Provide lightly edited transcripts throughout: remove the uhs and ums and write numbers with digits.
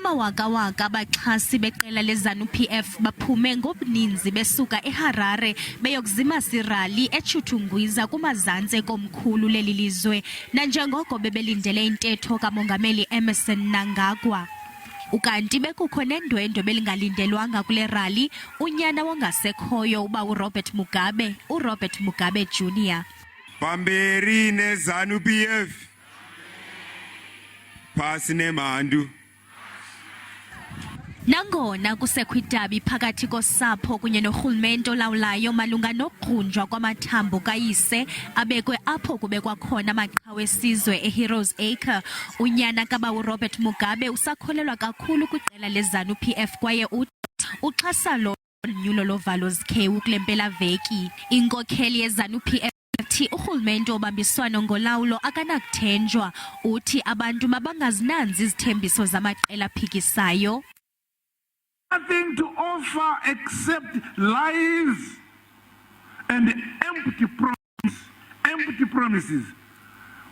Amawaka-waka abaxhasi beqela leZanu-PF baphume ngobuninzi besuka eHarare beyokuzimasa irali eTshuthungwiza kumazantsi komkhulu leli lizwe, nanjengoko bebelindele intetho kamongameli Emmerson Mnangagwa. Ukanti bekukho nendwendwe belingalindelwanga kule rali, unyana wongasekhoyo uba uRobert Mugabe Jr. Pamberi neZanu-PF phasi nemandu. Nangona kusekho idabi phakathi kosapho kunye norhulumente olawulayo malunga nokugqunjwa kwamathambo kayise abekwe apho kubekwa khona amaqhawe esizwe eHeroes Acre, unyana kaba uRobert Mugabe usakholelwa kakhulu kwiqela leZanu-PF kwaye uxhasa lo unyulo lovalo zikhewu kule mpelaveki. Inkokheli yeZanu-PF uthi urhulumente obambiswano ngolawulo akanakuthenjwa, uthi abantu mabangazinanzi izithembiso zamaqela aphikisayo. Nothing to offer except lies and empty promises.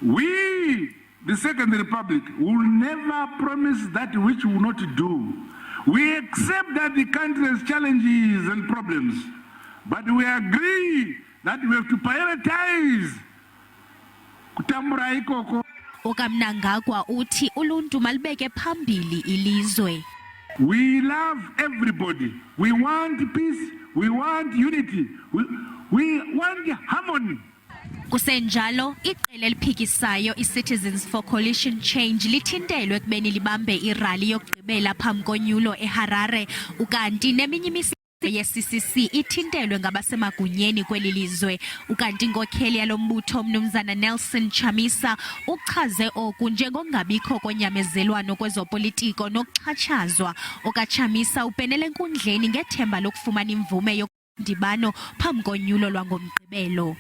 We, the Second Republic, will never promise that which we will not do. We accept that the country has challenges and problems, but we agree that we have to prioritize kutambura ikoko. Mnangagwa uthi uluntu malibeke phambili ilizwe. We love everybody. We want peace. We want unity. We want harmony. Kusenjalo, iqela eliphikisayo iCitizens for Coalition Change lithintelwe ekubeni libambe irali yokugqibela phambi konyulo eHarare, ukanti neminye imisitho ye-CCC ithintelwe ngabasemagunyeni kweli lizwe. Ukanti inkokheli yalo mbutho Mnumzana Nelson Chamisa uchaze oku njengongabikho konyamezelwano kwezopolitiko nokuxhatshazwa. OkaChamisa upenele enkundleni ngethemba lokufumana imvume yokudibano phambi konyulo lwangomgqibelo.